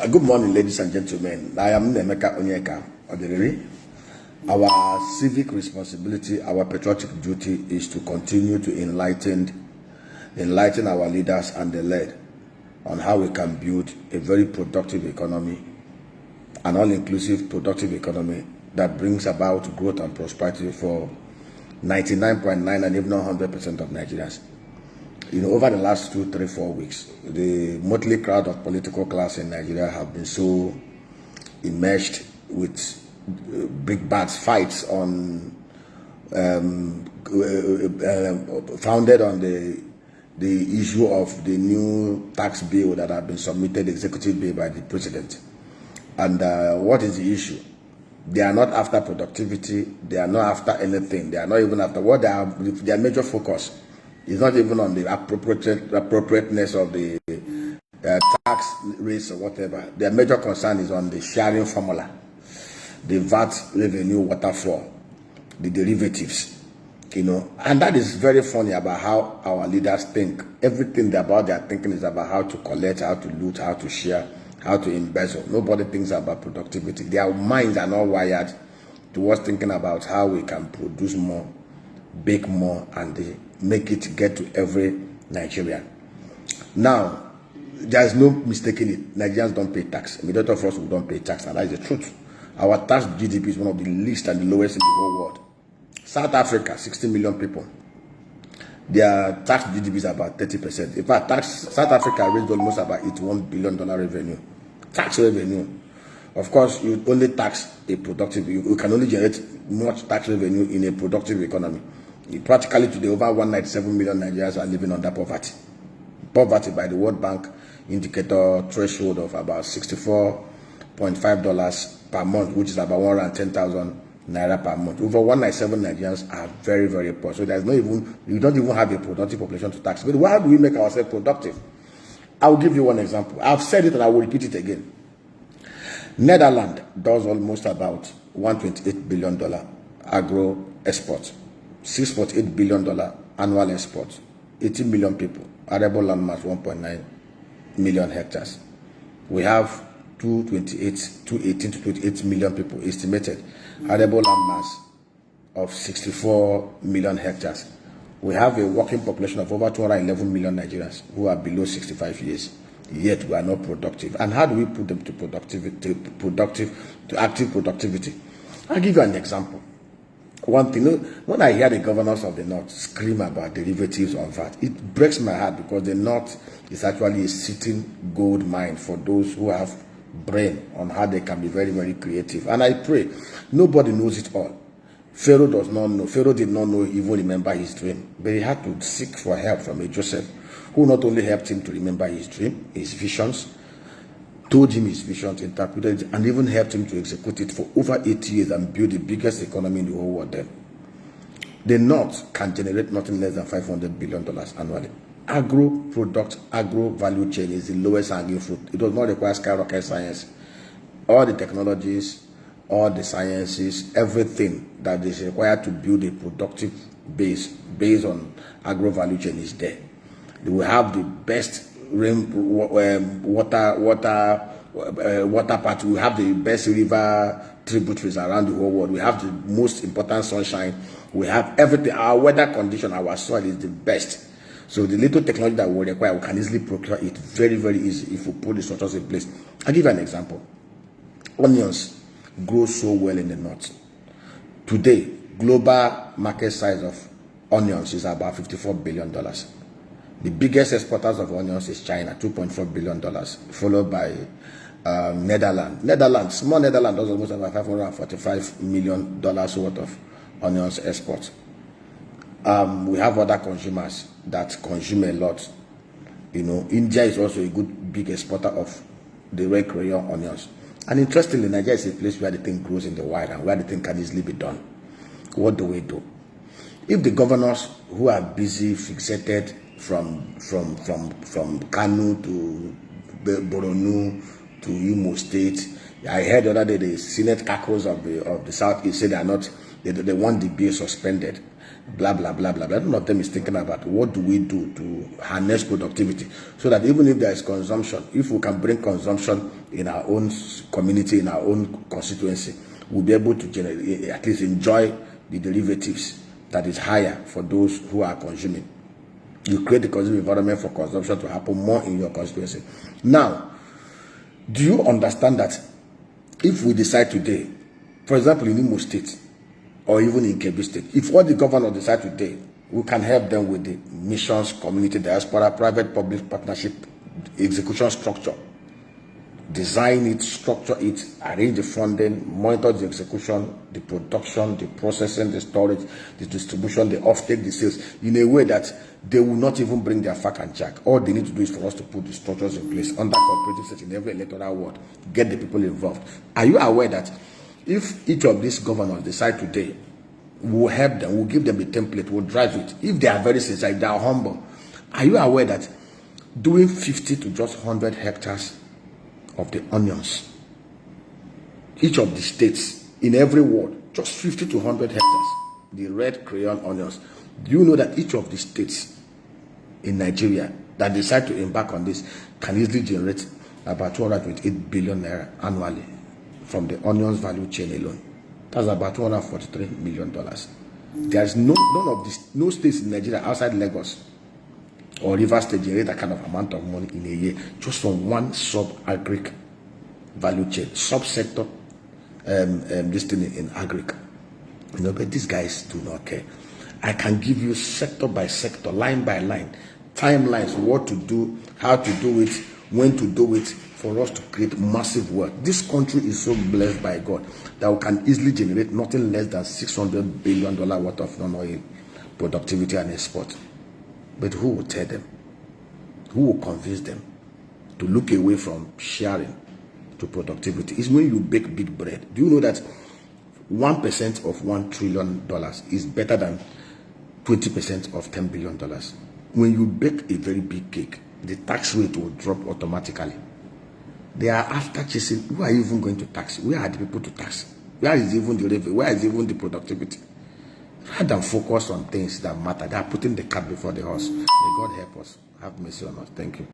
Good morning, ladies and gentlemen. I am Nemeka Onyeka Oderere. Our civic responsibility, our patriotic duty is to continue to enlighten our leaders and the led on how we can build a very productive economy, an all-inclusive productive economy that brings about growth and prosperity for 99.9 and even 100% of Nigerians. Over the last 2, 3, 4 weeks, the motley crowd of political class in Nigeria have been so immersed with big bad fights on founded on the issue of the new tax bill that have been submitted, executive bill by the president. And what is the issue? They are not after productivity. They are not after anything. They are not even after what their major focus is not even on the appropriateness of the tax rates or whatever. Their major concern is on the sharing formula, the VAT revenue waterfall, the derivatives, and that is very funny about how our leaders think. Everything about their thinking is about how to collect, how to loot, how to share, how to embezzle. Nobody thinks about productivity. Their minds are not wired towards thinking about how we can produce more, bake more, and make it get to every Nigerian. Now, there's no mistaking it. Nigerians don't pay tax. Majority of us who don't pay tax, and that is the truth. Our tax GDP is one of the least and the lowest in the whole world. South Africa, 60 million people. Their tax GDP is about 30%. In fact, South Africa raised almost about $81 billion revenue. Tax revenue. Of course, you only tax a productive. You can only generate much tax revenue in a productive economy. Practically today, over 197 million Nigerians are living under poverty. Poverty by the World Bank indicator threshold of about $64.5 per month, which is about 110,000 naira per month. Over 197 Nigerians are very, very poor. So there's you don't even have a productive population to tax. But how do we make ourselves productive? I'll give you one example. I've said it and I will repeat it again. Netherlands does almost about $128 billion agro export. $6.8 billion annual export, 18 million people, arable land mass 1.9 million hectares. We have 18 to 28 million people estimated, arable land mass of 64 million hectares. We have a working population of over 211 million Nigerians who are below 65 years, yet we are not productive. And how do we put them to active productivity? I'll give you an example. One thing, when I hear the governors of the North scream about derivatives on VAT, it breaks my heart because the North is actually a sitting gold mine for those who have brain on how they can be very, very creative. And I pray, nobody knows it all. Pharaoh does not know. Pharaoh did not know, even remember his dream. But he had to seek for help from a Joseph, who not only helped him to remember his dream, his visions, told him his visions, interpreted it, and even helped him to execute it for over 8 years and build the biggest economy in the whole world then. The North can generate nothing less than $500 billion annually. Agro-value chain is the lowest hanging fruit. It does not require skyrocket science. All the technologies, all the sciences, everything that is required to build a productive base based on agro-value chain is there. They will have the best water part. We have the best river tributaries around the whole world. We have the most important sunshine. We have everything. Our weather condition, our soil is the best. So the little technology that we require, we can easily procure it very, very easy if we put the structures in place. I'll give you an example. Onions grow so well in the north. Today, global market size of onions is about $54 billion. The biggest exporters of onions is China, $2.4 billion, followed by Netherlands. Small Netherlands does almost about $545 million worth of onions export. We have other consumers that consume a lot. India is also a big exporter of the red Creole onions. And interestingly, Nigeria is a place where the thing grows in the wild and where the thing can easily be done. What do we do? If the governors who are busy fixated from Kano to Borno to Imo State, I heard the other day the Senate caucus of the Southeast said they want the bill suspended. blah, blah, blah, blah, blah. None of them is thinking about what do we do to harness productivity so that even if there is consumption, if we can bring consumption in our own community, in our own constituency, we'll be able to generate, at least enjoy the derivatives that is higher for those who are consuming. You create the consumer environment for consumption to happen more in your constituency. Now, do you understand that if we decide today, for example, in Imo State or even in Kebbi State, if what the governor decide today, we can help them with the missions, community, diaspora, private, public partnership, execution structure, design it, structure it, arrange the funding, monitor the execution, the production, the processing, the storage, the distribution, the offtake, the sales, in a way that they will not even bring their fact and check. All they need to do is for us to put the structures in place under cooperative state in every electoral ward, get the people involved. Are you aware that if each of these governors decide today, we'll help them, we'll give them the template, we'll drive it. If they are very sincere, they are humble. Are you aware that doing 50 to just 100 hectares of the onions, each of the states in every ward, just 50 to 100 hectares, the red Creole onions. Do you know that each of the states in Nigeria that decide to embark on this can easily generate about 228 billion naira annually from the onions value chain alone? That's about $243 million. There is no states in Nigeria outside Lagos or Rivers State generate that kind of amount of money in a year just from one sub-agric value chain, subsector, this thing in agric. You know, but these guys do not care. I can give you sector by sector, line by line, timelines, what to do, how to do it, when to do it, for us to create massive wealth. This country is so blessed by God that we can easily generate nothing less than $600 billion worth of non-oil productivity and export. But who will tell them? Who will convince them to look away from sharing to productivity? It's when you bake big bread. Do you know that 1% of $1 trillion is better than 20% of $10 billion? When you bake a very big cake, the tax rate will drop automatically. They are after chasing, who are you even going to tax? Where are the people to tax? Where is even the revenue? Where is even the productivity? Rather than focus on things that matter, they are putting the cart before the horse. May God help us. Have mercy on us. Thank you.